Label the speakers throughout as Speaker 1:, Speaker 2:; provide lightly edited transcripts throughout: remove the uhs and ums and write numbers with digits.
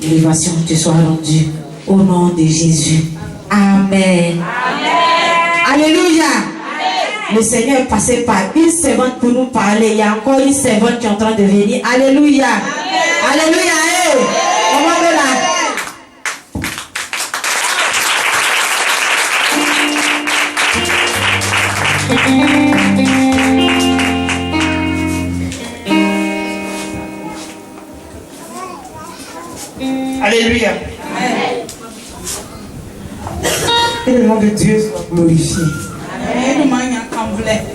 Speaker 1: l'élévation te soit rendue au nom de Jésus. Amen. Alléluia. Le Seigneur est passé par une servante pour nous parler. Il y a encore une servante qui est en train de venir. Alléluia. Alléluia. Hey. On va là.
Speaker 2: Alléluia. Que le nom de Dieu soit glorifié.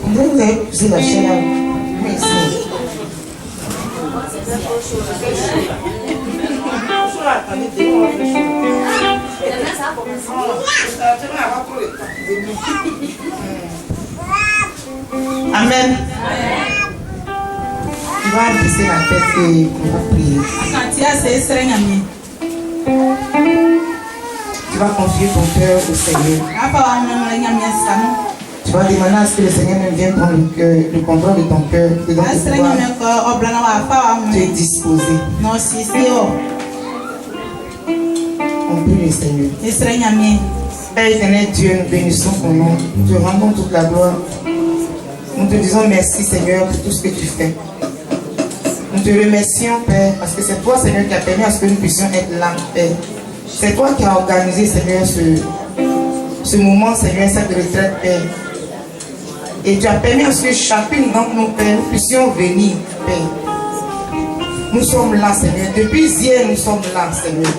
Speaker 2: Vous avez poussé la chaîne à vous. Merci. Amen. Tu vas baisser la tête et on va prier. Tu vas confier ton cœur au Seigneur. Tu vas demander à ce que le Seigneur même vienne prendre le contrôle de ton cœur. Et donc tu es disposé. On prie le Seigneur. Père éternel Dieu, nous bénissons ton nom. Nous te rendons toute la gloire. Nous te disons merci Seigneur pour tout ce que tu fais. Nous te remercions Père parce que c'est toi Seigneur qui a permis à ce que nous puissions être là Père. C'est toi qui as organisé Seigneur ce moment Seigneur, cette retraite Père. Et tu as permis à ce que chacune d'entre nous Père, nous puissions venir Père. Nous sommes là Seigneur. Depuis hier nous sommes là Seigneur.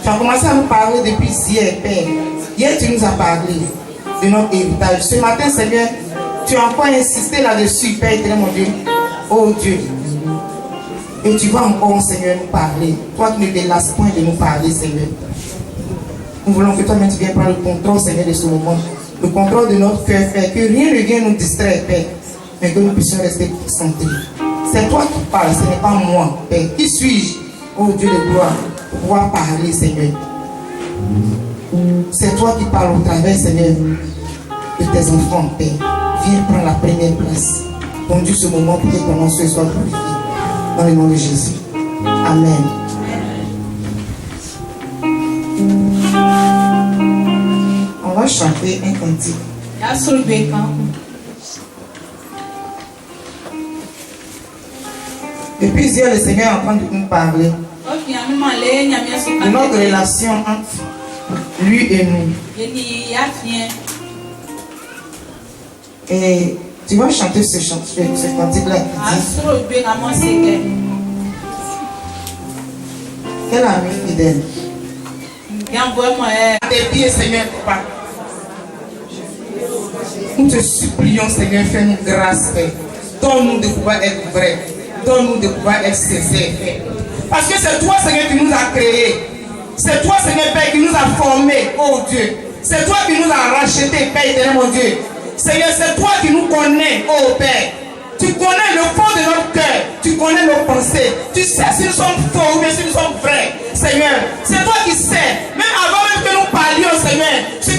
Speaker 2: Tu as commencé à nous parler depuis hier Père. Hier tu nous as parlé de notre héritage. Ce matin Seigneur, tu as encore insisté là-dessus Père éternel mon Dieu. Oh Dieu. Et tu vas encore, Seigneur, nous parler. Toi qui ne te lasses point de nous parler, Seigneur. Nous voulons que toi-même tu viennes prendre le contrôle, Seigneur, de ce moment. Le contrôle de notre cœur, Père. Que rien ne vienne nous distraire, Père. Mais que nous puissions rester concentrés. C'est toi qui parles, ce n'est pas moi, Père. Qui suis-je, oh Dieu de gloire, pour pouvoir parler, Seigneur. C'est toi qui parles au travers, Seigneur, de tes enfants, Père. Viens prendre la première place. Conduis ce moment pour que ton nom soit glorifié. Dans le nom de Jésus. Amen. On va chanter un cantique. Depuis hier, le Seigneur est en train de nous parler de notre relation entre lui et nous. Et tu vas chanter ce cantique-là. Quel ami fidèle. À tes pieds, Seigneur, Papa. Nous te supplions, Seigneur, fais-nous grâce, Père. Donne-nous de pouvoir être vrai. Donne-nous de pouvoir être sincère, Père. Parce que c'est toi, Seigneur, qui nous a créés. C'est toi, Seigneur, Père, qui nous a formés, oh Dieu. C'est toi qui nous a rachetés, Père éternel, mon Dieu. Seigneur, c'est toi qui nous connais, oh Père. Tu connais le fond de notre cœur. Tu connais nos pensées. Tu sais si nous sommes faux ou bien si nous sommes vrais. Seigneur, c'est toi qui sais. Même avant même que nous parlions, Seigneur, ce qui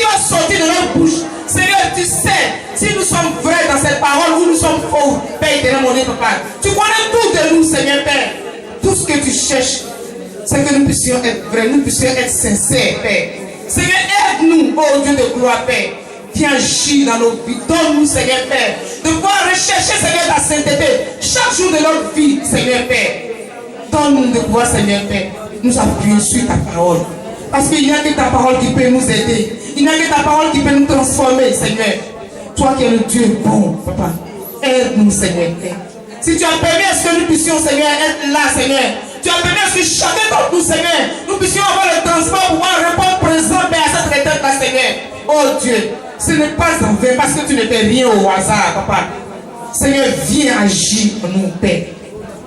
Speaker 2: va sortir de notre bouche. Seigneur, tu sais si nous sommes vrais dans cette parole ou nous sommes faux. Père éternel, mon Dieu, Papa. Tu connais tout de nous, Seigneur, Père. Tout ce que tu cherches, c'est que nous puissions être vrais, nous puissions être sincères, Père. Seigneur, aide-nous, oh Dieu de gloire, Père. Viens agir dans nos vies. Donne-nous, Seigneur Père, de pouvoir rechercher, Seigneur, ta sainteté chaque jour de notre vie, Seigneur Père. Donne-nous de pouvoir, Seigneur Père, nous appuyer sur ta parole. Parce qu'il n'y a que ta parole qui peut nous aider. Il n'y a que ta parole qui peut nous transformer, Seigneur. Toi qui es le Dieu bon, Papa. Aide-nous, Seigneur Père. Si tu as permis à ce que nous puissions, Seigneur, être là, Seigneur. Tu as permis à ce que chacun d'entre nous, Seigneur, nous puissions avoir le transport pour pouvoir répondre présent, Père, à cette retraite-là, Seigneur. Oh Dieu. Ce n'est pas en vain parce que tu ne fais rien au hasard, Papa. Seigneur, viens agir en nous, Père.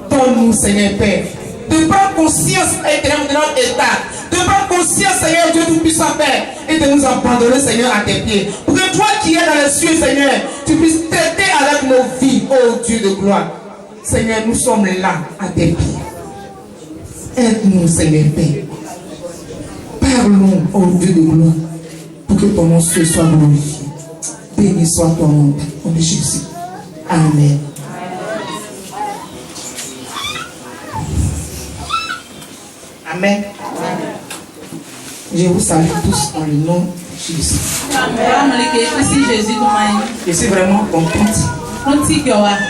Speaker 2: Donne-nous, Seigneur, Père, de prendre conscience éternelle de notre état, de prendre conscience, Seigneur, Dieu Tout-Puissant, Père, et de nous abandonner, Seigneur, à tes pieds. Pour que toi qui es dans les cieux, Seigneur, tu puisses traiter avec nos vies, oh Dieu de gloire. Seigneur, nous sommes là, à tes pieds. Aide-nous, Seigneur, Père. Parlons, oh Dieu de gloire, pour que ton nom soit glorifié. Béni soit ton nom, au nom de Jésus. Amen. Amen. Je vous salue tous dans le nom de Jésus. Je suis vraiment contente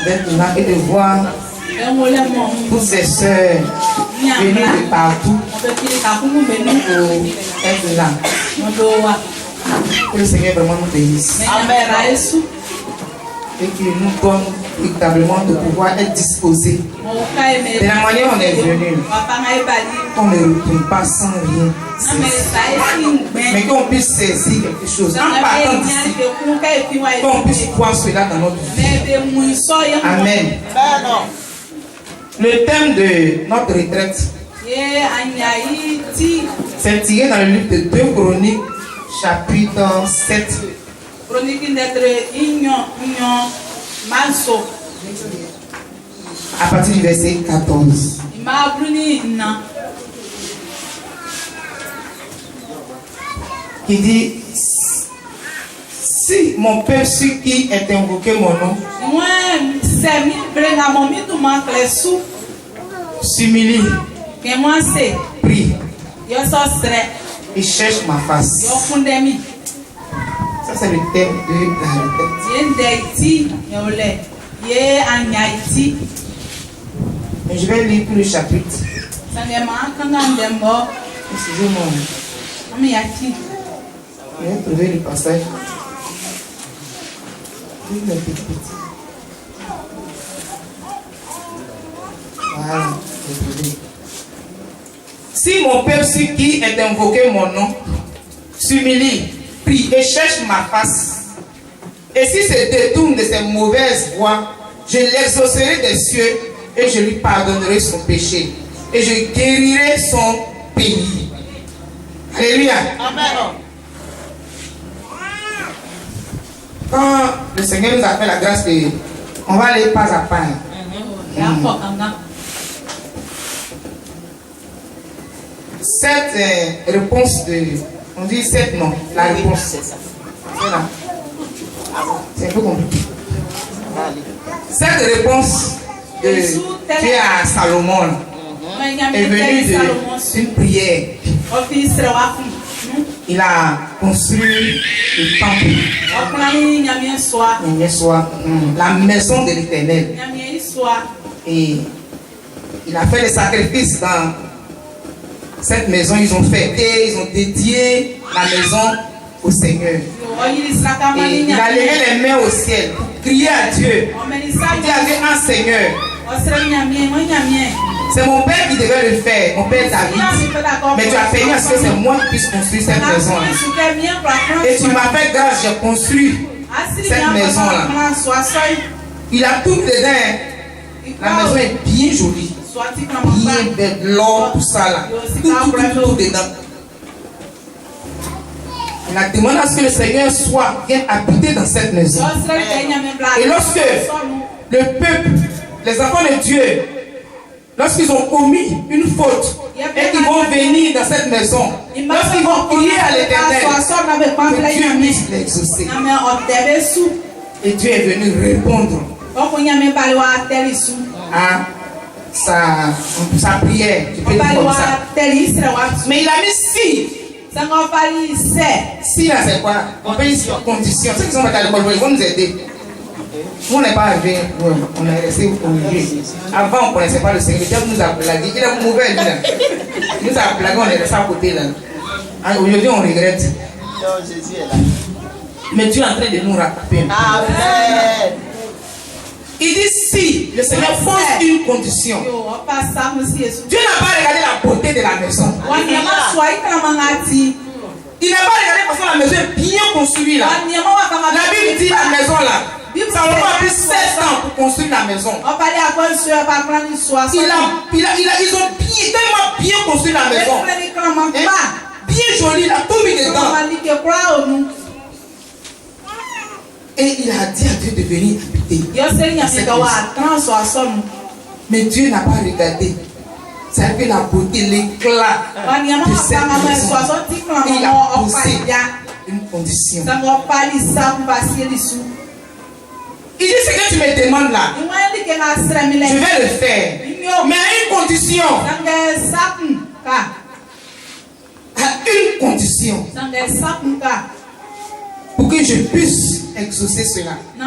Speaker 2: d'être là et de voir toutes ces sœurs venues de partout pour être là. Que le Seigneur vraiment nous bénisse. Et qu'il nous donne véritablement de pouvoir être disposés. De la manière dont on est venu, qu'on ne retourne pas sans rien saisir. Mais qu'on puisse saisir quelque chose. En partant d'ici, qu'on puisse voir cela dans notre vie. Amen. Le thème de notre retraite, c'est tiré dans le livre de 2 Chroniques, chapitre 7. À partir du verset 14. Qui dit: si mon peuple qui est invoqué mon nom s'humilie, prie et cherche ma face. Ça, c'est le thème de la retraite. Et je vais lire tout le chapitre. Excusez-moi. Je vais trouver le passage. Voilà, j'ai trouvé. Si mon peuple qui est invoqué mon nom s'humilie, prie et cherche ma face, et s'il se détourne de ses mauvaises voies, je l'exaucerai des cieux et je lui pardonnerai son péché et je guérirai son pays. Alléluia. Amen. Quand le Seigneur nous a fait la grâce de... On va aller pas à pas. Cette réponse de... On dit cette non. La réponse c'est ça. C'est là. C'est un peu compliqué. Cette réponse de Dieu à Salomon est venue d'une prière. Il a construit le temple, la maison de l'Éternel. Et il a fait des sacrifices dans cette maison. Ils ont fêté, ils ont dédié la maison au Seigneur. Et il a levé les mains au ciel pour crier à Dieu. Il dit à Dieu: ah Seigneur, c'est mon père qui devait le faire, mon père David. Mais tu as permis à ce que c'est moi qui puisse construire cette maison-là. Et tu m'as fait grâce, j'ai construit cette maison-là. Il a tout dedans. La maison est bien jolie. Bien belle, l'or, tout ça là. Tout dedans. Il a demandé à ce que le Seigneur vienne habiter dans cette maison. Et lorsque le peuple, les enfants de Dieu, lorsqu'ils ont commis une faute et qu'ils vont venir dans cette maison, lorsqu'ils vont crier à l'Éternel, Dieu puisse l'exaucer. Et Dieu est venu répondre à sa prière. Je peux dire comme ça. Mais il a mis si là c'est quoi? On peut dire condition. Ceux qui sont à l'école, ils vont nous aider. Nous on n'est pas arrivé, on est resté au milieu. Avant on ne connaissait pas le Seigneur. Dieu nous a blagué. Il est mauvais lui là. Il nous a blagué, on est resté à côté là. Aujourd'hui on regrette. Mais Dieu est en train de nous rattraper. Amen. Il dit si le Seigneur pose une condition. Dieu n'a pas regardé la beauté de la maison. Il n'a pas regardé parce que la maison est bien construite là. La Bible dit la maison là. Salomon a pris 7 ans pour construire la maison. Ils ont tellement bien construit la maison. Bien joli, il a tout mis dedans. Et il a dit à Dieu de venir habiter. Mais Dieu n'a pas regardé. C'est que la beauté, l'éclat de cette maison. Il a posé une condition. Il dit ce que tu me demandes là, je vais le faire. Mais à une condition. permission pour que je puisse exaucer cela. Il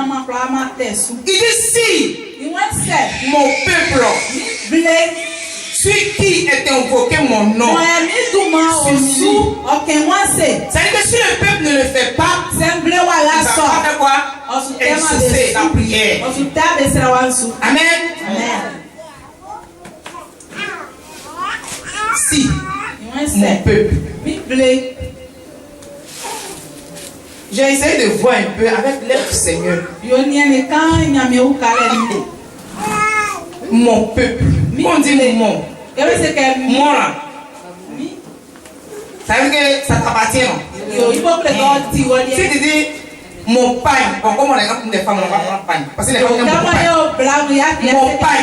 Speaker 2: dit si mon peuple, celui qui est invoqué mon nom, c'est-à-dire que si le peuple ne le fait pas, il va faire quoi? Exaucer la prière. Amen. Si mon peuple, j'ai essayé de voir un peu avec l'aide du Seigneur. Mon peuple, on dit mon. Moi là. Ça veut dire que ça t'appartient, non? Si tu dis mon pain, bon, comme on est des femmes, on va prendre pain. Parce que les femmes n'aiment pas pain. Mon pain.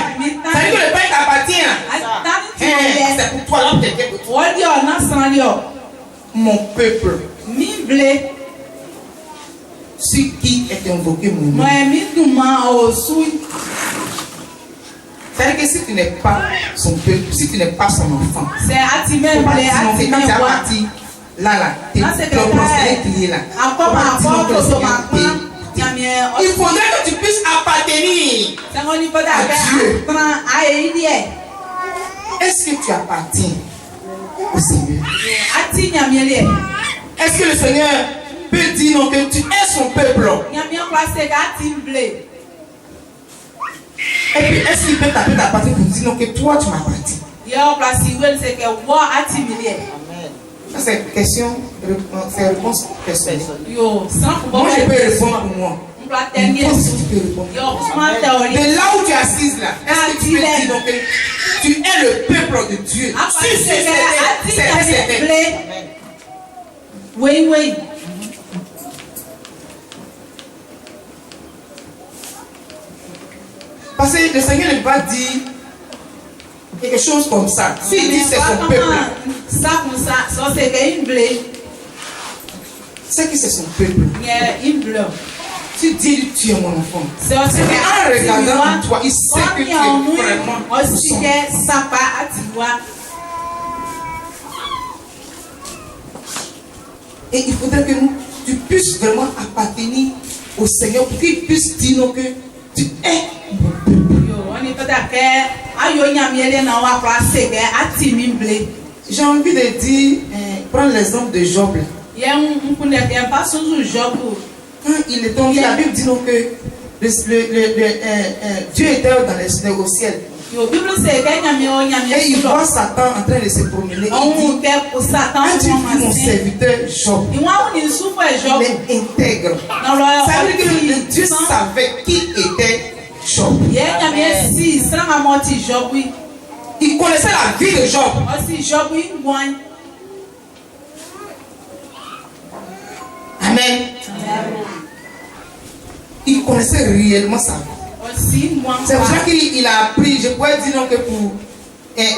Speaker 2: Ça veut dire que le pain t'appartient. C'est pour toi, là, peut-être pour toi. Mon peuple. Ce qui est invoqué mon nom. C'est-à-dire que si tu n'es pas son peuple, si tu n'es pas son enfant, quand tu as parti, là, tu es prospéré qui est là. Il faudrait que tu puisses appartenir à Dieu. Est-ce que tu appartiens au Seigneur? Est-ce que le Seigneur peut dire non, que tu es son peuple? Et puis, est-ce qu'il peut taper ta partie pour dire non, que toi tu m'appartiens? Ça, c'est une question, c'est une réponse personnelle. Moi, je peux répondre pour moi. De là où tu es assise là, est-ce que tu peux dire donc que tu es le peuple de Dieu?
Speaker 1: Oui.
Speaker 2: Parce que le Seigneur ne va dire quelque chose comme ça. S'il dit c'est son peuple, c'est que c'est son peuple. Tu dis tu es mon enfant. C'est en regardant en toi, il sait que tu es vraiment son. Et il faudrait que tu puisses vraiment appartenir au Seigneur pour qu'il puisse dire non, que tu es mon peuple. J'ai envie de dire, prendre l'exemple de Job. Quand il est tombé, la Bible dit donc que Dieu était au ciel. Et il voit Satan en train de se promener. Il dit, as-tu vu mon serviteur Job? Il est intègre. Ça veut dire que Dieu savait qui était Job. Il connaissait la vie de Job. Amen. Il connaissait réellement sa vie. C'est pour ça qu'il a appris, je pourrais dire donc que pour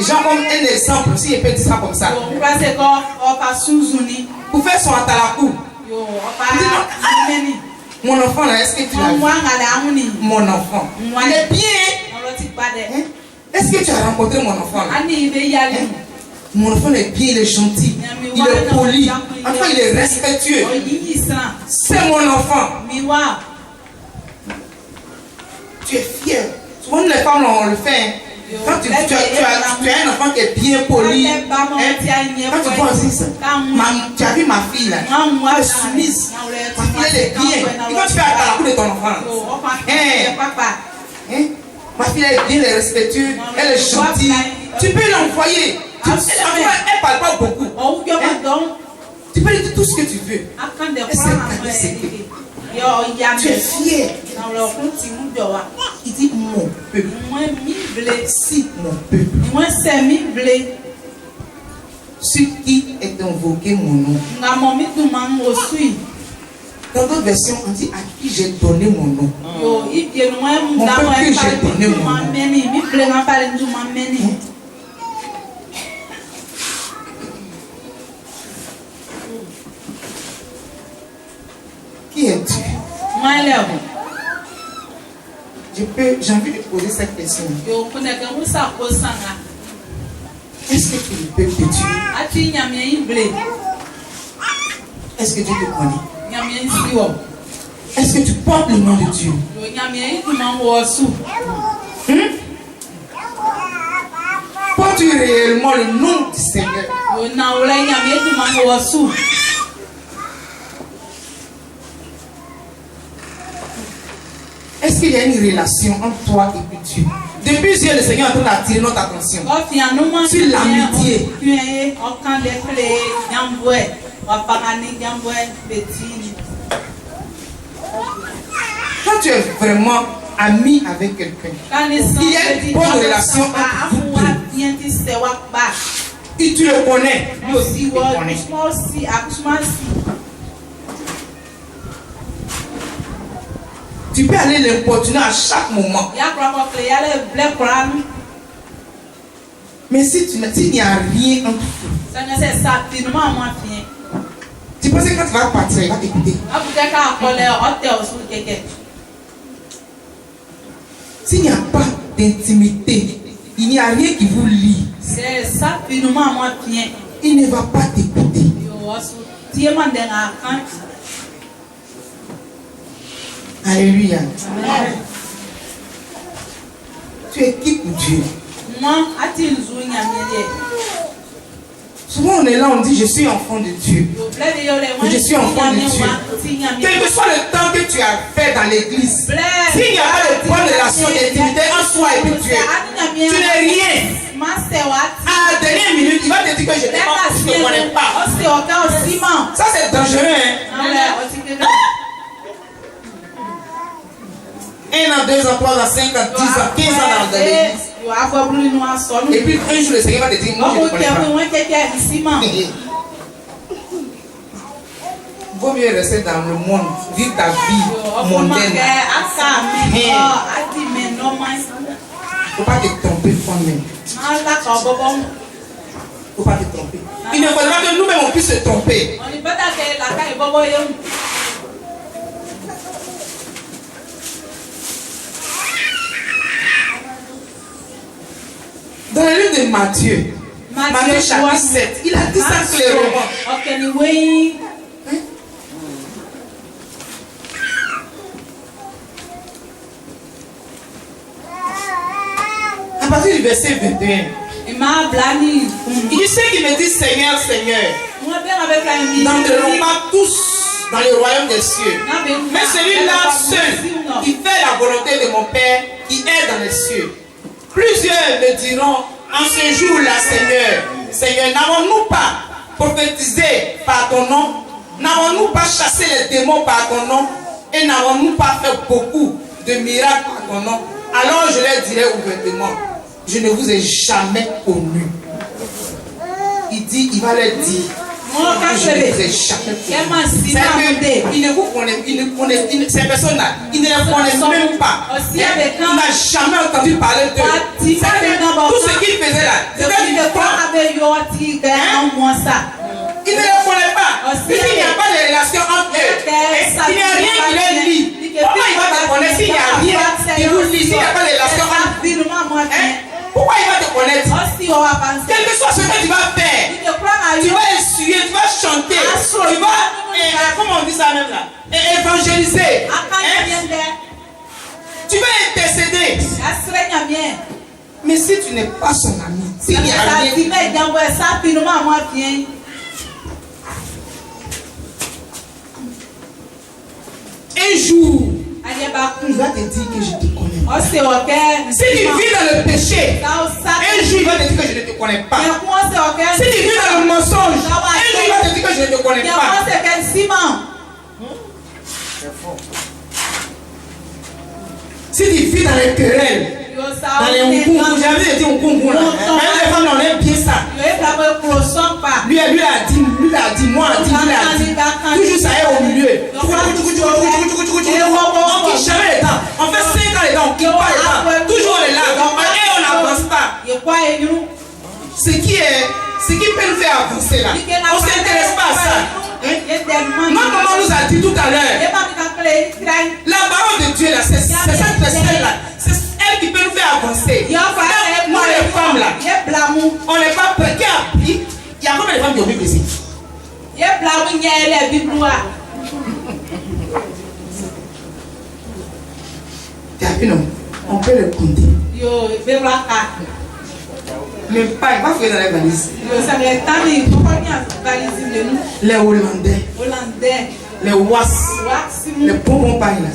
Speaker 2: genre comme un exemple, si je peux dire ça comme ça. Pour faire son atalakou. Mon enfant là, est-ce que tu l'as vu? Mon enfant. Il est bien. Est-ce que tu as rencontré mon enfant là? Mon enfant est bien, il est gentil, il est poli, enfin il est respectueux. C'est mon enfant. Tu es fier. Souvent les femmes on le fait. Quand tu as un enfant qui est bien poli, quand tu vois aussi ça, tu as vu ma fille là, elle est soumise, ma fille elle est bien. Et quand tu fais à la de ton enfant, ma fille elle est bien, elle est respectueuse, elle est gentille, tu peux l'envoyer. Elle ne parle pas beaucoup. Tu peux lui dire tout ce que tu veux. Tu es fier. Il dit mon peuple. Si mon peuple. Ce qui est invoqué mon nom. Dans d'autres versions, on dit à qui j'ai donné mon nom. Mon peuple que j'ai donné mon nom. Qui es-tu? J'ai envie de poser cette question. Est-ce que tu es le peuple de Dieu? Est-ce que Dieu te connaît?
Speaker 3: Nyamie nsi wo.
Speaker 2: Est-ce que tu portes le nom de Dieu?
Speaker 3: Yo nyamie ituma wo su.
Speaker 2: Portes-tu réellement le nom du Seigneur?
Speaker 3: Yo na wo le nyamie ituma wo su.
Speaker 2: Est-ce qu'il y a une relation entre toi et puis Dieu? Depuis hier, le Seigneur est en train d'attirer notre attention sur l'amitié. Quand tu es vraiment ami avec quelqu'un, il y a une bonne relation entre vous deux. Et tu le connais, lui aussi te connaît. Tu peux aller l'importuner à chaque moment. Mais s'il n'y a rien entre vous, tu penses que quand tu vas partir, il va t'écouter. S'il n'y a pas d'intimité, il n'y a rien qui vous lie, il ne va pas t'écouter. Alléluia.
Speaker 3: Amen.
Speaker 2: Tu es qui pour Dieu? Souvent on est là, on dit je suis enfant de Dieu. Je suis enfant de Dieu. Quel que soit le temps que tu as fait dans l'église, s'il n'y a pas de bonne relation d'intimité en soi et puis Dieu, tu n'es rien. À la dernière minute, il va te dire que je ne te connais pas. Ça c'est dangereux. Hein? 1 an, 2 ans, 3 ans, 5 ans, 10 ans, 15 ans dans l'église. Et puis un jour le Seigneur va te dire, moi je ne connais pas. Il vaut mieux rester dans le monde, vivre ta vie mondaine. Il ne faut pas te tromper toi-même. Il ne faut pas te tromper. Il ne faudra que nous-mêmes on puisse se tromper. Dans le livre de Matthieu, Matthieu chapitre 7, il a dit ça clairement. À partir du verset 21, il dit ceux qui me disent Seigneur, Seigneur, n'entreront pas tous dans le royaume des cieux, mais celui-là seul qui fait la volonté de mon Père qui est dans les cieux. Plusieurs me diront en ce jour-là, Seigneur, Seigneur, n'avons-nous pas prophétisé par ton nom? N'avons-nous pas chassé les démons par ton nom? Et n'avons-nous pas fait beaucoup de miracles par ton nom? Alors je leur dirai ouvertement, je ne vous ai jamais connu. Il dit, il va leur dire, je ne vous ai jamais connu. Il ne vous connaît, ces personnes-là, il ne les connaît même pas. Il n'a jamais entendu parler d'eux. Tout ce qu'il faisait là, c'était du temps. Il ne les connaît pas. S'il n'y a pas de relation entre eux, il n'y a rien qui les lie. Comment il va te connaître s'il n'y a rien qui vous lie, s'il n'y a pas de relation entre eux? Pourquoi il va te connaître? Quel que soit ce que tu vas faire, tu vas essuyer, tu vas chanter, tu vas, comment on dit ça même là, évangéliser. Tu vas intercéder. Mais si tu n'es pas son ami, s'il n'y a rien, un jour, il va te dire que je te connais. Si tu vis dans le péché, un jour il va te dire que je ne te connais pas. Si tu vis dans le mensonge, un jour il va te dire que je ne te connais pas. Si tu vis dans les querelles, dans les Nkunku, j'avais dit Nkunku là. Les femmes, on aime bien ça. Lui a dit, moi, toujours ça est au milieu. On ne quitte jamais les temps. On fait 5 ans les temps, on ne quitte pas les temps. Toujours on est là. Et on n'avance pas. Ce qui peut nous faire avancer là, on ne s'intéresse pas à ça. Notre maman nous a dit tout à l'heure, la parole de Dieu là, c'est cette personne là, c'est elle qui peut nous faire avancer. Nous les femmes là, on n'est pas prêts. Il y a combien de femmes qui ont vu ici? Il y a Tu as vu, non? On peut le compter. Mais pas, il va faire dans les valises. Les Hollandais, les Was, les bonbons paris là.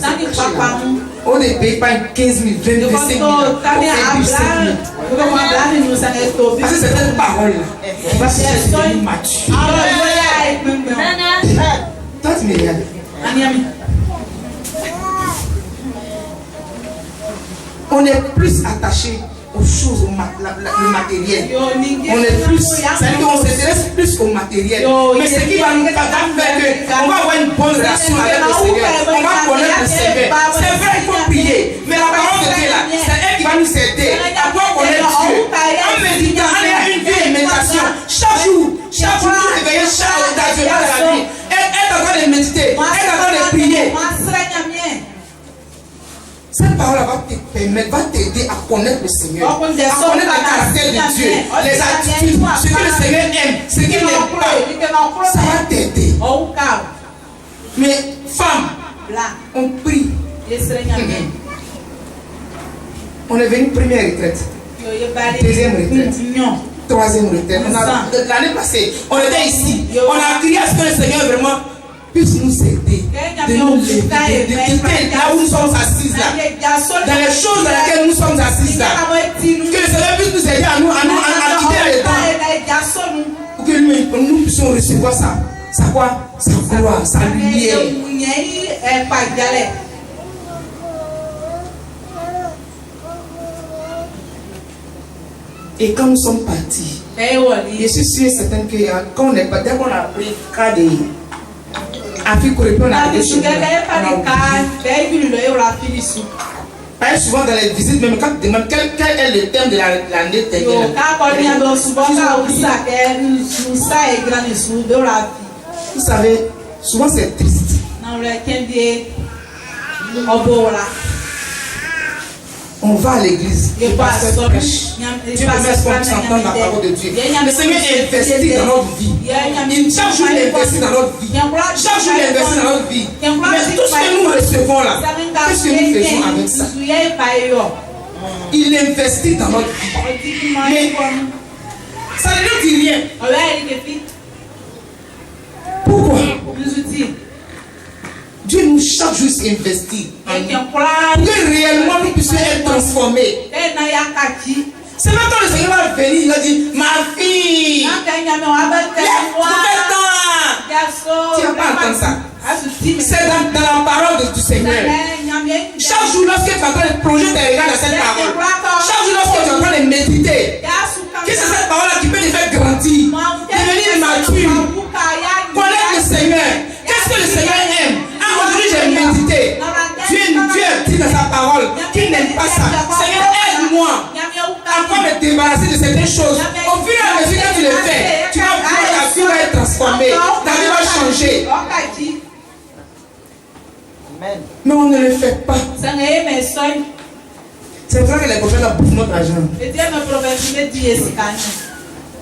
Speaker 2: On est payé par 15 000, 25 000. On fait du 5 000. Parce que c'est cette parole là. On va se faire une match. Toi, tu me regardes. On est plus attaché aux choses, le matériel. On est plus, c'est-à-dire qu'on s'intéresse plus au matériel. Mais ce qui va nous faire qu'on va avoir une bonne relation avec le Seigneur, on va connaître le Seigneur. C'est vrai, il faut prier, mais la parole de Dieu là, c'est elle qui va nous aider à pouvoir connaître Dieu. En méditant, en une vie de méditation, chaque jour, vous réveillez chaque occasion dans la vie. Elle est en train de méditer, elle est en train de prier. Cette parole va te permettre, va t'aider à connaître le Seigneur, à connaître le caractère de Dieu, les attitudes, ce que le Seigneur aime, ce qu'il n'aime pas. Ça va t'aider. Mais femme, on prie. On est venu première retraite, deuxième retraite, troisième retraite. L'année passée, on était ici. On a crié à ce que le Seigneur vraiment puisse nous aider, de nous lever, de quitter là où nous sommes assis là, dans les choses dans lesquelles nous sommes assis là, que le Seigneur puisse nous aider à quitter les temps, pour que nous puissions recevoir sa gloire, sa lumière. Et quand nous sommes partis, je suis sûr et certain que quand on est parti, dès qu'on a pris le cas de souvent dans les visites, même quand tu demandes quel est le thème de l'année dernière. Vous savez, souvent c'est triste. On va à l'église, le pasteur prêche. Dieu permet qu'on puisse entendre la parole de Dieu. Le Seigneur investit dans notre vie. Chaque jour, il investit dans notre vie. Chaque jour, il investit dans notre vie. Mais tout ce que nous recevons là, qu'est-ce que nous faisons avec ça? Il investit dans notre vie. Mais ça ne nous dit rien. Pourquoi? Dieu nous chaque jour investit en nous pour que réellement nous puissions être transformés. C'est maintenant le Seigneur va venir, il va dire, ma fille, tu n'as pas entendu ça. C'est dans la parole du Seigneur. Chaque jour lorsque tu es en train de plonger tes regards dans cette parole, chaque jour lorsque tu es en train de méditer, que c'est cette parole-là qui peut te faire grandir, devenir mature, connaître le Seigneur. Qu'est-ce que le Seigneur aime? Aujourd'hui j'ai médité. Dieu dit dans sa parole qu'il n'aime pas ça. Seigneur, aide-moi à pouvoir me débarrasser de certaines choses. Au fur et à mesure que tu le fais, tu vas voir ta vie va être transformée, ta vie va changer. Mais on ne le fait pas. C'est vrai que les prophètes ont bouffé notre argent.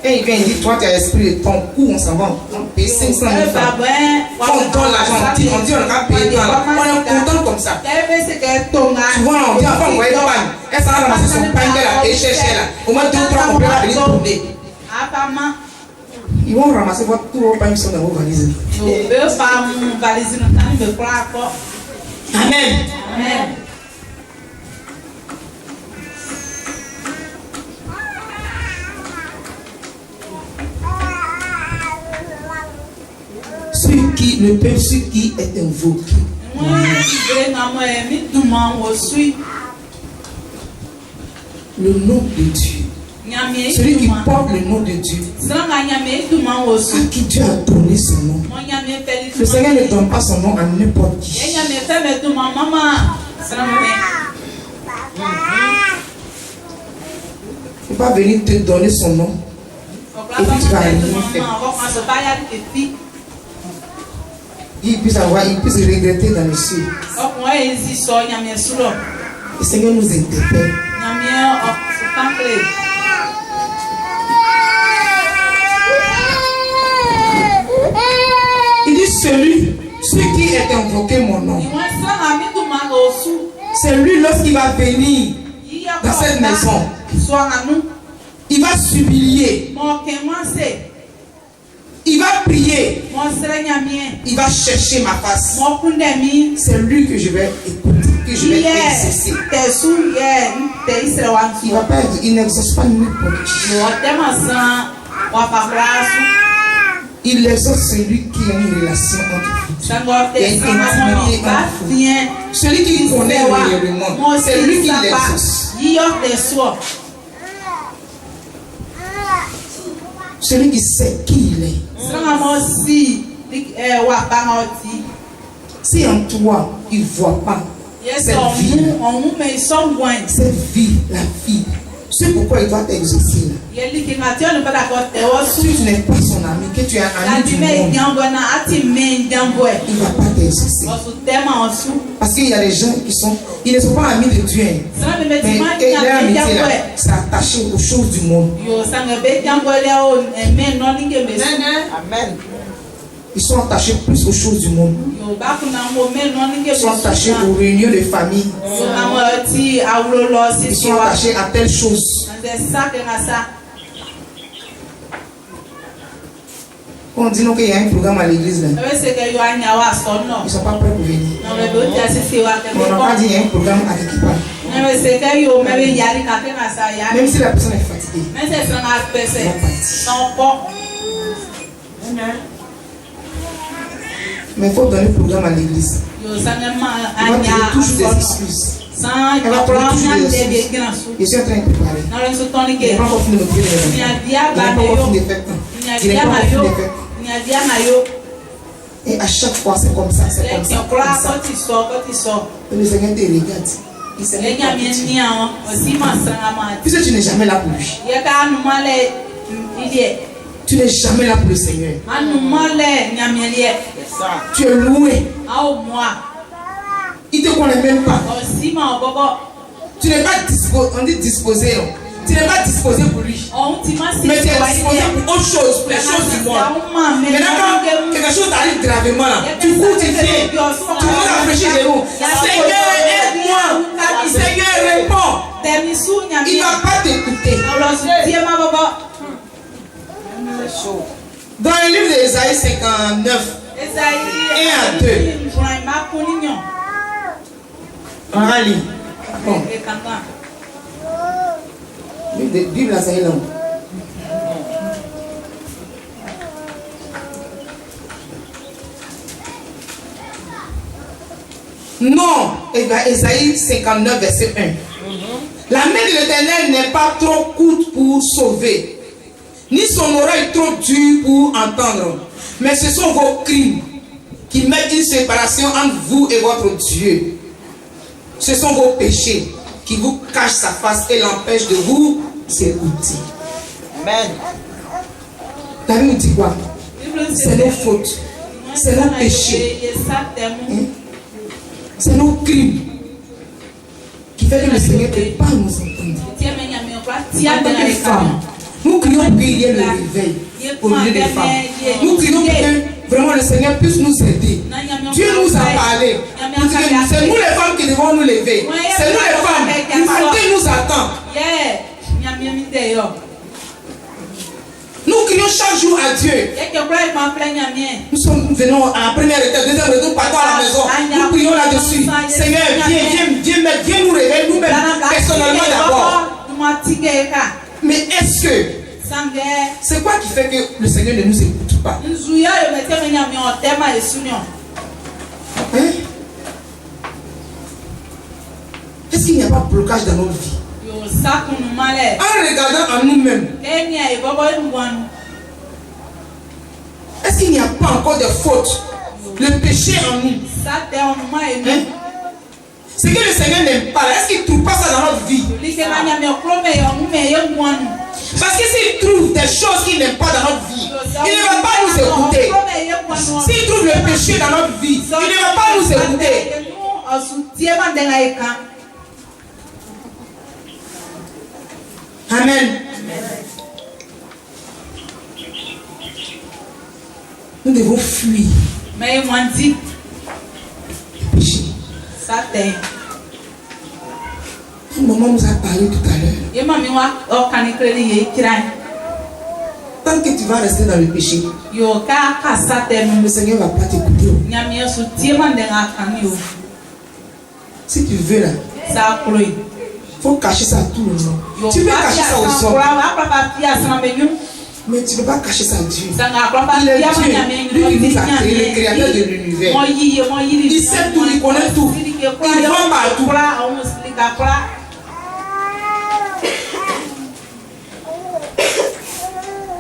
Speaker 2: Et il vient, il dit, toi tu as esprit de ton coup, on s'en va, on paye 500 000 francs. On donne l'argent, on dit on a payé toi là. On est content comme ça. Souvent on dit, enfin on voit une panne. Elle s'en va ramasser son pain qu'elle a payé cher là. Au moins 2 ou 3 on peut la venir tourner. Ils vont ramasser tous vos pains qui sont dans vos valises. Amen. Amen. Le peuple qui est invoqué. Le nom de Dieu. Celui qui porte le nom de Dieu. À qui Dieu a donné son nom. Le Seigneur ne donne pas son nom à n'importe qui. Il ne peut pas venir te donner son nom. Et puis tu vas rien faire. Il puisse regretter dans le ciel. Le Seigneur nous interpelle. Il C'est lui lorsqu'il va venir dans cette maison. Il va s'humilier. Il va prier. Il va chercher ma face. C'est lui que je vais écouter, que je vais exercer. Il n'exerce pas n'importe qui. Il exerce celui qui a une relation entre vous. Il y a une intimité entre vous. Celui qui connaît réellement, c'est lui qui l'exerce. Celui qui sait qui il est. Si en toi, il ne voit pas cette vie, la vie, c'est pourquoi il doit t'exaucer. Si tu n'es pas son ami, que tu es un ami du monde, il ne va pas t'exaucer. Parce qu'il y a des gens ils ne sont pas amis de Dieu. Mais leur amitié là, c'est attaché aux choses du monde. Amen. Ils sont attachés plus aux choses du monde. Ils sont attachés aux réunions de famille. Ils sont attachés à telle chose. On dit qu'il y a un programme à l'église là. Ils ne sont pas prêts pour venir. On n'a pas dit qu'il y a un programme à quelque part. Même si la personne est fatiguée, elle va partir. Mais il faut donner le programme à l'église. Il va donner toujours des excuses. Elle va prendre toujours des excuses. Je suis en train de préparer. Je n'ai pas encore fini de me prier. Je n'ai pas encore fini de faire. Je n'ai pas encore fini de faire. Et à chaque fois, c'est comme ça. C'est comme ça. Et le Seigneur te regarde. Il sait même pas qui tu es. Puisque tu n'es jamais là pour lui. Tu n'es jamais là pour le Seigneur. Tu es loué. Il ne te connaît même pas. Tu n'es pas disposé. On dit disposé, non? Tu n'es pas disposé pour lui. Mais tu es disposé pour autre chose, pour les choses du monde. Maintenant, quand quelque chose t'arrive gravement là, tu cours, tu viens, tu commences à réfléchir chez nous. Seigneur, aide-moi. Seigneur, réponds. Il ne va pas t'écouter. Dans le livre d'Ésaïe 59, 1 à 2. On va lire. Bon. Bible là, ça est long. Non, Ésaïe 59, verset 1. La main de l'Éternel n'est pas trop courte pour sauver, ni son oreille trop dure pour entendre. Mais ce sont vos crimes qui mettent une séparation entre vous et votre Dieu. Ce sont vos péchés qui vous cachent sa face et l'empêchent de vous écouter. Amen. La Bible dit quoi? C'est nos fautes, c'est nos péchés, c'est nos crimes qui fait que le Seigneur ne peut pas nous entendre. En tant que femme, nous crions pour qu'il y ait le réveil au milieu des femmes. Nous crions pour que vraiment le Seigneur puisse nous aider. Dieu nous a parlé. C'est nous les femmes qui devons nous lever. C'est nous les femmes. L'humanité nous attend. Nous crions chaque jour à Dieu. Nous venons à la première étape, deuxième étape, partons à la maison. Nous prions là-dessus. Seigneur, viens nous réveiller nous-mêmes, personnellement d'abord. Mais est-ce que c'est quoi qui fait que le Seigneur ne nous écoute pas? Hein? Est-ce qu'il n'y a pas de blocage dans notre vie? En regardant en nous-mêmes, est-ce qu'il n'y a pas encore de fautes, le péché en nous? Hein? Ce que le Seigneur n'aime pas, est-ce qu'il ne trouve pas ça dans notre vie? Parce que s'il trouve des choses qu'il n'aime pas dans notre vie, il ne va pas nous écouter. S'il trouve le péché dans notre vie, il ne va pas nous écouter. Amen. Nous devons fuir le péché.
Speaker 3: 1
Speaker 2: maman nous a parlé tout à l'heure.
Speaker 3: Ye mami wa o kanikreli ye kirai.
Speaker 2: Tant que tu vas rester dans le péché,
Speaker 3: Yo ka kasate
Speaker 2: le Seigneur ne va pas t'écouter.
Speaker 3: nyami yesu tiema ndenga kanyo.
Speaker 2: Si tu veux là,
Speaker 3: Sa kloi.
Speaker 2: il faut cacher ça à tout le monde.
Speaker 3: Yo
Speaker 2: Tu peux cacher ça aux hommes,
Speaker 3: wa papa pia sana menyu.
Speaker 2: mais tu ne peux pas cacher ça à Dieu.
Speaker 3: Sanga papa
Speaker 2: Il est
Speaker 3: pia
Speaker 2: Dieu,
Speaker 3: nyami
Speaker 2: lui qui nous a créé, le créateur de l'univers. Il sait tout, il connaît tout. Il va partout.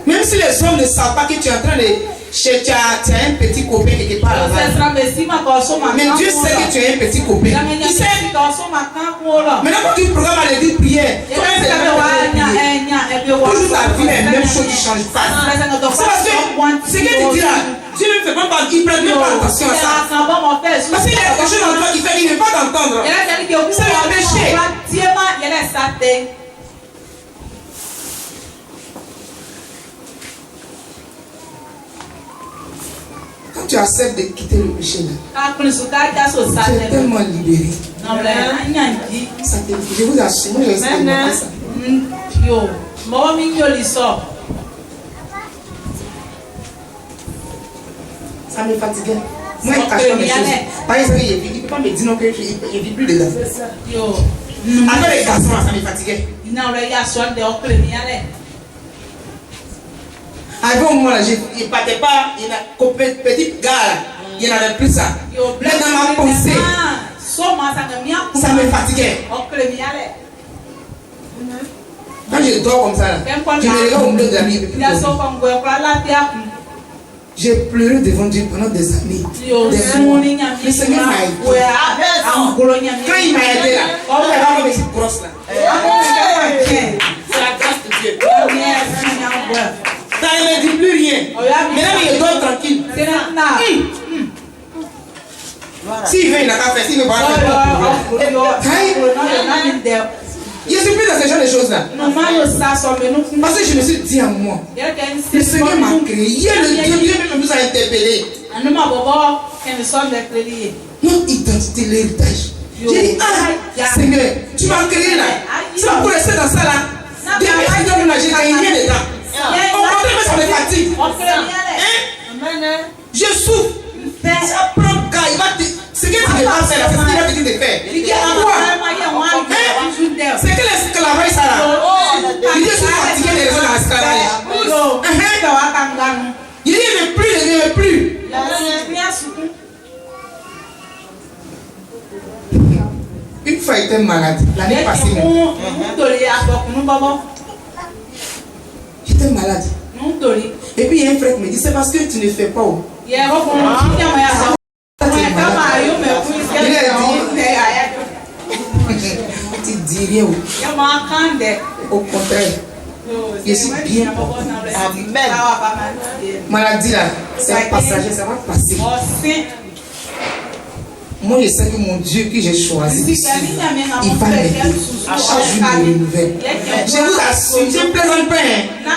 Speaker 2: Même si les hommes ne savent pas que tu es en train de chercher, tu as un petit copain quelque part là-bas. Mais Dieu sait que tu as un petit copain. Il sait. Maintenant, quand tu programmes à l'église prière, toujours la vie est la même chose, tu ne changes pas. C'est parce que ce que tu dis là, Dieu ne fait même pas, il ne prend même pas attention à ça. Parce qu'il y a quelque chose en toi qui fait qu'il ne veut pas t'entendre. C'est le péché. Quand tu acceptes de quitter le péché là, tu es tellement libéré. Ça te, je vous assure, moi je n'expérimente pas ça. Ça me fatiguait. Moi, je ne cache pas mes choses. Par exemple, il ne peut pas me dire non que je ne vis plus dedans. Après les garçons, ça me fatiguait. Avant, moi, je ne partais pas, il y a un petit gars là, il n'y en avait plus ça. Mais dans ma pensée, ça me fatiguait. Quand je dors comme ça, là, je me regarde au milieu de la nuit. J'ai pleuré devant Dieu pendant des années. Des mois. Le Seigneur m'a aidé. Quand il m'a aidé là, on va avoir une petite brosse là. C'est la grâce de Dieu. Ça ne me dit plus rien. Maintenant, il dort tranquille. S'il veut, il n'a qu'à faire. S'il veut pas faire. Je suis plus dans ce genre de choses là. Parce que je me suis dit à moi, le Seigneur m'a créé. Hier, le Dieu même nous a interpellés. Notre identité, l'héritage. J'ai dit, ah, Seigneur, tu m'as créé là. Tu vas pour rester dans ça là. Depuis que tu donnes là, j'ai gagné rien dedans. Au contraire, mais ça me fatigue. Je souffre. Ça prend cas, il va te. Ce que tu ne peux pas faire là, c'est ce qu'il va te dire de faire. Pourquoi? C'est que l'esclavage ça là. Il dit, je suis fatigué des gens dans l'esclavage. Il dit, il ne veut plus, il ne veut plus. Une fois, il était malade. L'année passée. J'étais malade. Et puis il y a un frère qui me dit, c'est parce que tu ne fais pas. Il a dit, tu dis rien. Au contraire, je suis bien. Amen. Maladie là, c'est passager, ça va passer. Moi, je sais que mon Dieu que j'ai choisi, il va m'aider. À chaque jour, il me renouvelle. Je vous assure, je ne plaisante pas.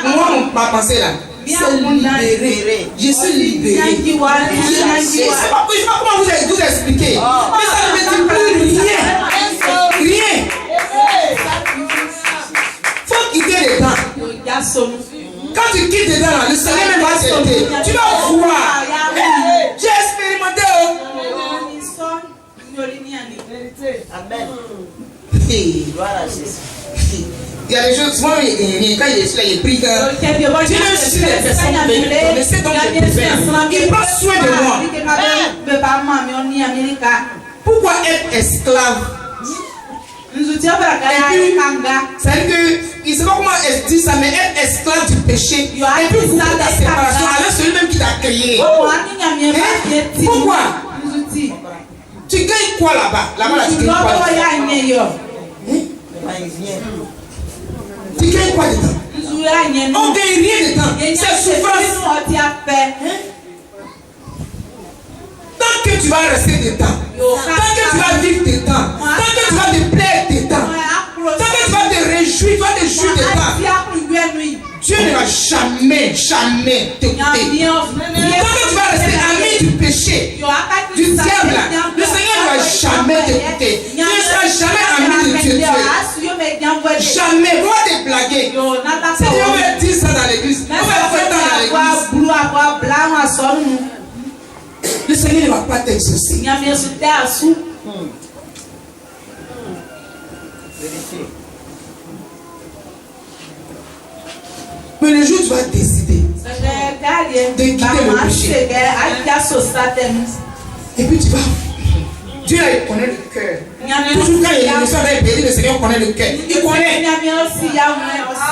Speaker 2: Moi, ma pensée là, c'est libéré. Je suis libéré. Je ne sais pas comment vous expliquer. Mais ça ne me dit plus rien. Rien. Il faut quitter les dents. Quand tu quittes les dents là, le Seigneur même va t'aider. Tu vas voir. J'ai expérimenté. Amen. Gloire à Jésus. Il y a des choses, souvent, quand il est là, il prie. Dieu même si les personnes ne sait donc je peux faire. Il prend soin de moi. Pourquoi être esclave? C'est-à-dire que, il ne sait pas comment dire ça, mais être esclave du péché. Et puis, vous faites la séparation avec celui-même qui t'a créé. Pourquoi? Tu gagnes quoi là-bas? Là-bas, tu gagnes quoi? Tu gagnes quoi dedans? On ne gagne rien dedans. C'est souffrance. Tant que tu vas rester dedans, tant que tu vas vivre dedans, tant que tu vas te plaire dedans, tant que tu vas te réjouir, tu vas te jouir dedans, Dieu ne va jamais t'écouter. Tant que tu vas rester ami du péché, du diable, le Seigneur ne va jamais t'écouter. Tu ne seras jamais ami de Dieu. blaguer, on va te blaguer.
Speaker 3: Yo, nata
Speaker 2: Si Dieu veut dire ça dans l'église, on va faire ça dans l'église. Le Seigneur ne va pas t'exaucer. Mais le jour où tu vas décider de quitter le péché, et puis tu vas. Dieu il connaît le cœur. Toujours quand il y a une émission avec Béli, le Seigneur connaît le cœur. Il connaît.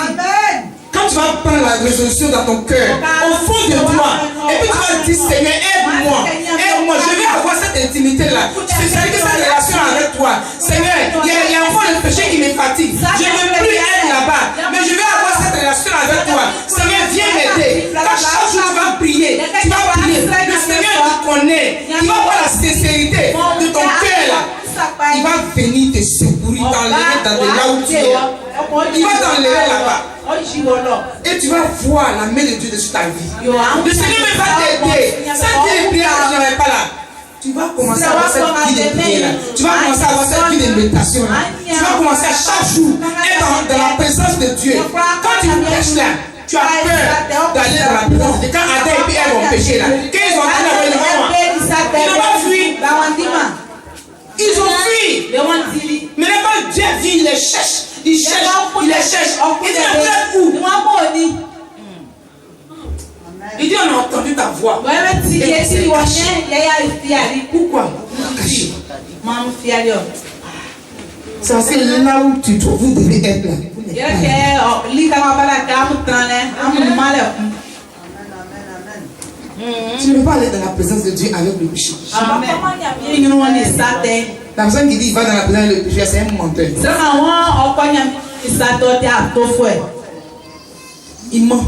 Speaker 4: Amen.
Speaker 2: Quand tu vas prendre la résolution dans ton cœur, au fond de toi, et puis tu vas dire Seigneur, aide-moi, aide-moi, je vais avoir cette intimité-là. C'est-à-dire que cette relation avec toi, Seigneur, il y a encore le péché qui me fatigue. Je ne veux plus être là-bas, mais je vais avoir cette relation avec toi. Seigneur, viens m'aider. Quand chaque jour tu vas prier, tu vas prier. Le Seigneur te connaît. Tu vas voir la sincérité de ton cœur là. Il va venir te secourir, t'enlever dans de là où tu es. Il va t'enlever là-bas. Et tu vas voir la main de Dieu dessus ta vie. Le Seigneur va t'aider. Cette vie de prière, je n'aurai pas là. Tu vas commencer à avoir cette vie de prière là. Tu vas commencer à avoir cette vie de méditation là. Tu vas commencer à chaque jour être dans la présence de Dieu. Quand tu prêches là, tu as peur d'aller dans la présence de Dieu. Quand Adam et Pierre ont péché là, quand ils ont entendu la voix de Dieu, ils n'ont pas fui. Ils ont fui. Mais là, quand Dieu vit, il les cherche. Il cherche, il les cherche. Il dit, vous êtes où? Il dit, on a entendu ta voix. Pourquoi? C'est parce que là où tu trouves, vous devez être là. Tu ne peux pas aller dans la présence de Dieu avec le péché. La personne qui dit il va dans la présence du péché, c'est un menteur. Il ment.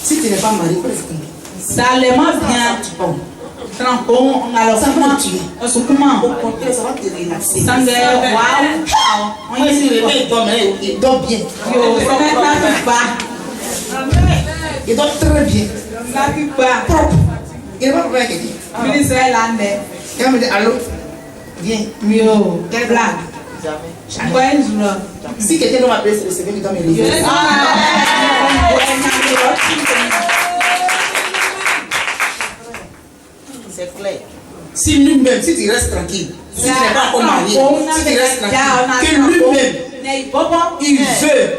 Speaker 2: Si tu n'es pas marié, il faut rester.
Speaker 3: Ça les bien. Trancon, on a leur
Speaker 2: Ça va te tuer. Au contraire, ça va te relaxer. Moi, si le bébé il dort bien. Il dort très bien. Propre. Il n'est pas pour quelqu'un. Il va me dire allô, viens.
Speaker 3: Quelle blague.
Speaker 2: Si quelqu'un doit m'appeler, c'est le Seigneur qui doit me réveiller.
Speaker 4: C'est clair.
Speaker 2: Si lui-même, si tu restes tranquille, si tu n'es pas encore marié, si tu restes tranquille, que lui-même, il veut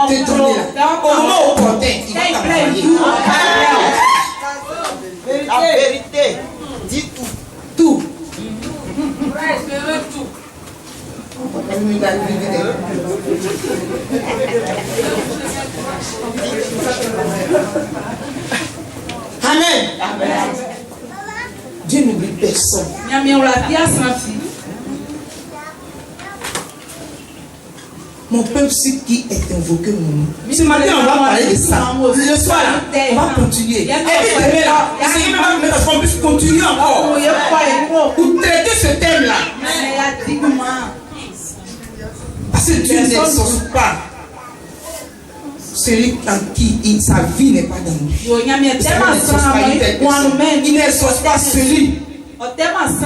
Speaker 2: te donner là. Au moment opportun, il va t'envoyer.
Speaker 4: La vérité. Dis tout.
Speaker 2: Tout. Amen. Dieu n'oublie personne. Mon peuple, c'est qui est invoqué mon nom. Ce matin, on va parler de ça. Le soir, là, on va continuer. Et puis demain, là, le Seigneur va nous mettre à ce qu'on puisse continuer encore. Pour traiter ce thème-là. Parce que Dieu n'exauce pas celui en qui sa vie n'est pas dans lui. Il n'exauce pas celui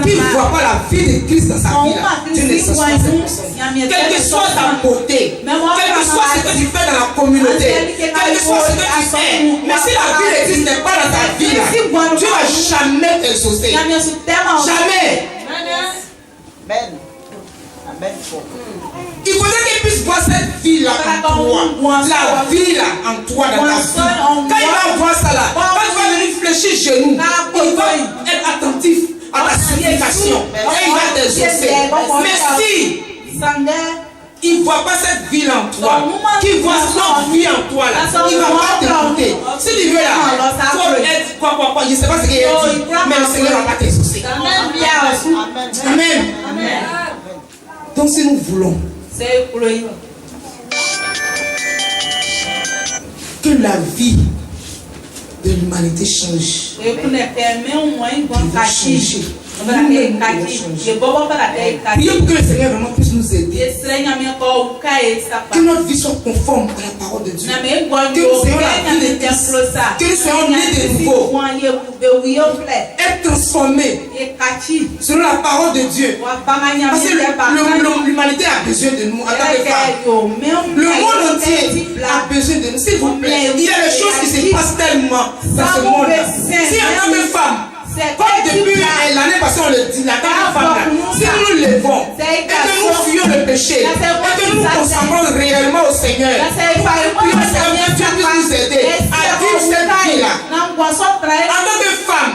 Speaker 2: qui ne voit pas la vie de Christ dans sa vie. Dieu n'exauce pas cette personne. Quelle que soit ta beauté, quel que soit ce que tu fais dans la communauté, quel que soit ce que tu fais, mais si la vie de Christ n'est pas dans ta vie, là, Dieu ne va jamais t'exaucer. Jamais.
Speaker 4: Amen. Amen.
Speaker 2: Il faudrait qu'il puisse voir cette vie-là en toi. La vie-là en toi dans ta vie. Quand il va voir ça là, quand il va venir fléchir genoux, il va être attentif à ta supplication. Et il va t'exaucer. Mais si il ne voit pas cette vie en toi, qu'il voit cette vie en toi là, il ne va pas t'écouter. Si tu veux là, faut être quoi, je ne sais pas ce qu'il a dit, mais le Seigneur ne va pas t'exaucer. Amen. Donc si nous voulons que la vie de l'humanité change, il va changer. Prions pour que le Seigneur vraiment puisse nous aider. Que notre vie soit conforme à la parole de Dieu. Que nous ayons la vie de Christ. Que nous soyons nés de nouveau. Être transformés selon la parole de Dieu. Parce que l'humanité a besoin de nous en tant que femmes. Le monde entier a besoin de nous. S'il vous plaît, il y a des choses qui se passent tellement dans ce monde. Si en tant que femme, comme depuis l'année passée on le dit, la femme, si nous nous levons et que nous fuyons le péché et que nous nous concentrons réellement au Seigneur, nous prions Seigneur, Dieu puisse nous aider à vivre cette vie-là. En tant que femme,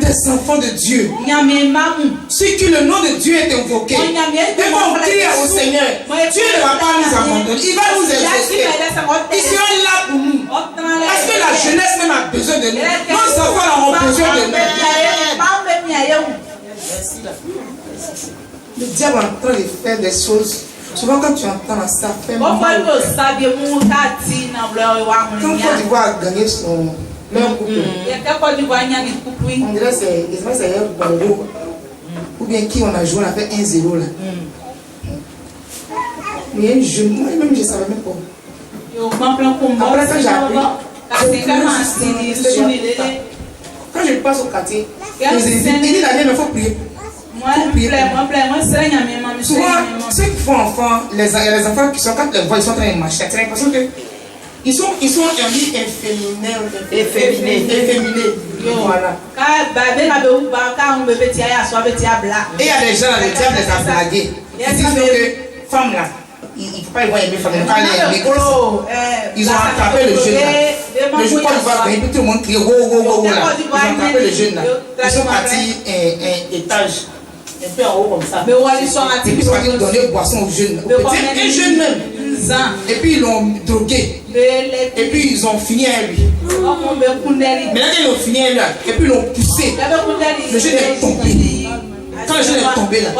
Speaker 2: des enfants de Dieu, si que le nom de Dieu est invoqué, et qu'on crie au Seigneur, Dieu ne va pas nous abandonner, il va nous exaucer. Il sera là pour nous. Parce que la jeunesse même a besoin de nous. Nos enfants ont besoin de nous. Le diable est en train de faire des choses. Souvent quand tu entends ça, fait mal. Quand Côte d'Ivoire a gagné leur couple, on dirait que c'est un bongo. Ou bien qui on a joué, on a fait 1-0 là. Mais il y a une jeune, moi-même je ne savais même pas. Après ça, j'ai appris. Quand je passe au quartier, il dit la mienne, il faut prier. Souvent, ceux qui font enfants, il y a les enfants qui sont, quand ils voient, ils sont en train de marcher. Tu as l'impression qu'ils sont un lit efféminé. Voilà. Et il y a des gens, le diable les a blagués. Ils disent que femme là, il ne faut pas y voir aimer femme, ils ont attrapé le jeune là. Le jour où ils vont gagner, tout le monde crie wow wow là. Ils ont attrapé le jeune là. Ils sont partis un étage, un peu en haut comme ça. Et puis ils sont partis donner boisson aux jeunes. Un jeune même. Et puis ils l'ont drogué. Et puis ils ont fini à lui. Maintenant ils ont fini à lui et puis ils l'ont poussé. Le jeune est tombé. Quand le jeune est tombé là,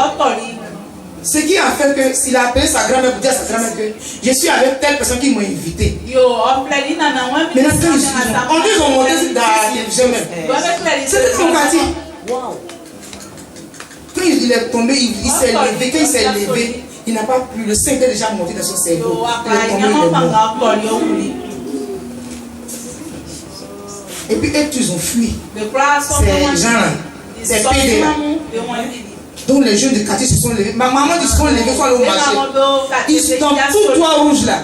Speaker 2: ce qui a fait que s'il a appelé sa grand-mère pour dire à sa grand-mère que je suis avec telle personne qui m'a invité. Maintenant quand ils ont monté dans la télévision même, c'était son quartier. Quand il est tombé, il s'est levé. Quand il s'est levé, il n'a pas pu. Le sang était déjà monté dans son cerveau. Il est tombé, il est mort. Et puis eux, ils ont fui. Ces gens-là, ces PD-là. Donc les jeunes de quartier se sont levés. Ma maman dit qu'ils se sont levés, soit au marché. Ils sont dans tout toit rouge là.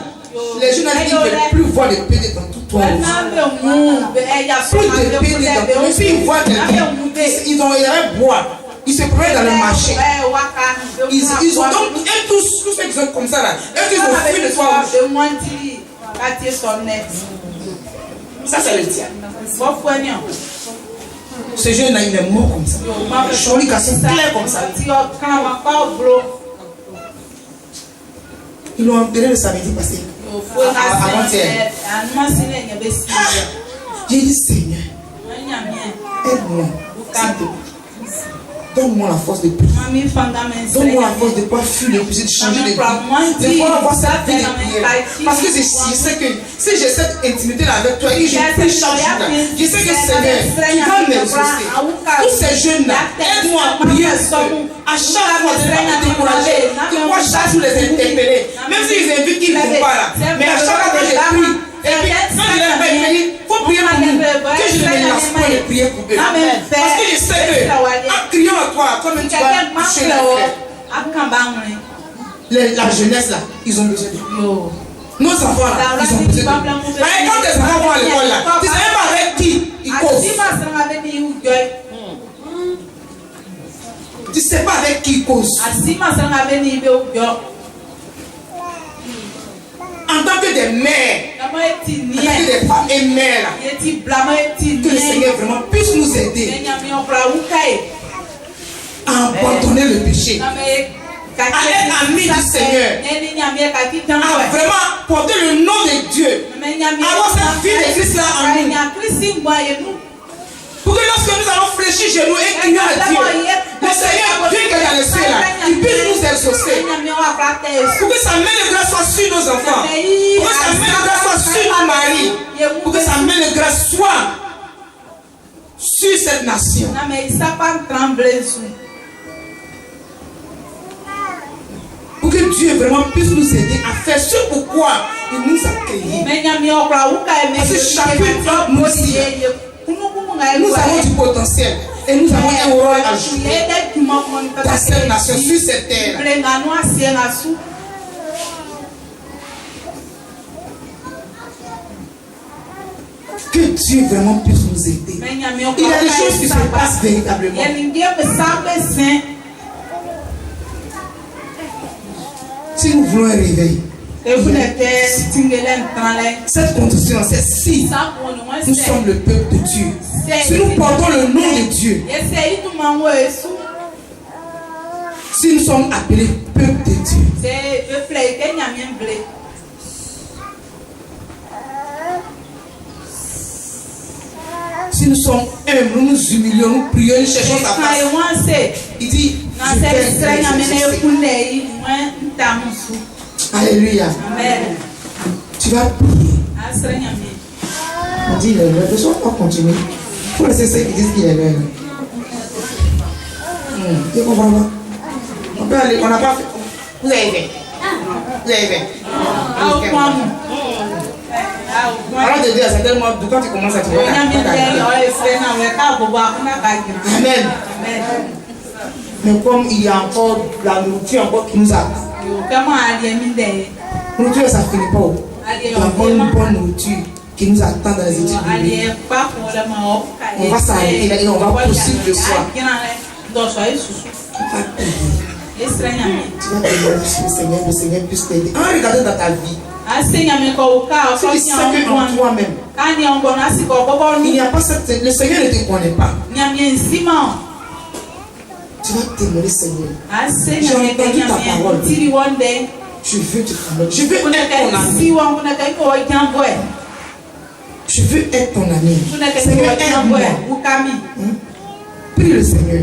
Speaker 2: Les jeunes ont dit qu'ils ne veulent plus voir de PD dans tout toit rouge. Plus de PD dans tout toit rouge. Ils voient quelqu'un. Ils avaient bois. Ils se prenaient dans le marché. Ils ont donc, et tous ceux qui sont comme ça là, eux ils ont fui de toit rouge. Ça c'est le diable. Ce jeune-là, il est mort comme ça. Joli garçon, clair comme ça. Ils l'ont enterré le samedi passé. Avant-hier. J'ai dit, Seigneur, aide-moi. Donne-moi la force de prier. Donne-moi la force de pouvoir fuir le péché, de changer de vie. De pouvoir avoir cette vie de prière. Parce que je sais que si j'ai cette intimité-là avec toi et je peux changer là, je sais que Seigneur, tu vas m'exaucer. Tous ces jeunes-là, aide-moi à prier à chaque fois de ne pas me décourager, de pouvoir chaque jour les interpeller. Même s'ils invitent qu'ils ne vont pas là. Mais à chaque fois que je prie, et puis quand je les appelle, il faut prier pour nous. Que je ne me lasse pas de prier pour eux. Parce que je sais que en criant à toi, comme tu vas toucher la jeunesse là, ils ont besoin de nous. Nos enfants là, ils ont besoin de nous. Mais quand tes enfants vont à l'école là, tu ne sais même pas avec qui ils causent. Tu ne sais pas avec qui ils causent. En tant que des mères, en tant que des femmes et mères, que le Seigneur vraiment puisse nous aider à abandonner le péché, à être amis du Seigneur, à vraiment porter le nom de Dieu, à avoir cette vie de Christ là en nous. Pour que lorsque nous allons fléchir chez nous et crier à Dieu, le Seigneur, Dieu qui est dans les cieux là, il puisse nous exaucer. Pour que sa main de grâce soit sur nos enfants. Pour que sa main de grâce soit sur nos maris. Pour que sa main de grâce soit sur cette nation. Pour que Que Dieu vraiment puisse nous aider à faire ce pourquoi il nous a créés. Parce que chacun d'entre nous ici, nous avons du potentiel et nous avons un rôle à jouer dans cette nation, sur cette terre. Que Dieu vraiment puisse nous aider. Il y a des choses qui se passent véritablement. Si nous voulons un réveil, cette condition, c'est si nous sommes le peuple de Dieu, si nous portons le nom de Dieu, si nous sommes appelés peuple de Dieu, si nous sommes humbles, nous nous humilions, nous prions, nous cherchons sa face. Il dit, je vais alléluia.
Speaker 1: Amen.
Speaker 2: Tu vas prier. On dit il est l'heure. Ne sois pas continuer. Il faut laisser ceux qui disent qu'il est l'heure. Tu comprends pas? On peut aller, on n'a pas fait. Vous avez fait. Vous avez fait. Alors de Dieu, c'est tellement quand tu commences à te voir. Amen. Mais comme il y a encore la nourriture encore qui nous attend. Nourriture, ça finit pas. Il y a encore une bonne nourriture qui nous attend dans les études bibliques. On va s'arrêter là et on va poursuivre le soir. Tu vas prier. Tu vas prier le Seigneur puisse t'aider. En regardant dans ta vie, si tu sais qu'en toi-même, il n'y a pas cette... Le Seigneur ne te connaît pas. Tu vas témoigner, Seigneur. J'ai entendu ta parole. Je veux te connaître. Je veux être ton ami. Je veux être ton ami. Seigneur, aide-moi. Prie le Seigneur.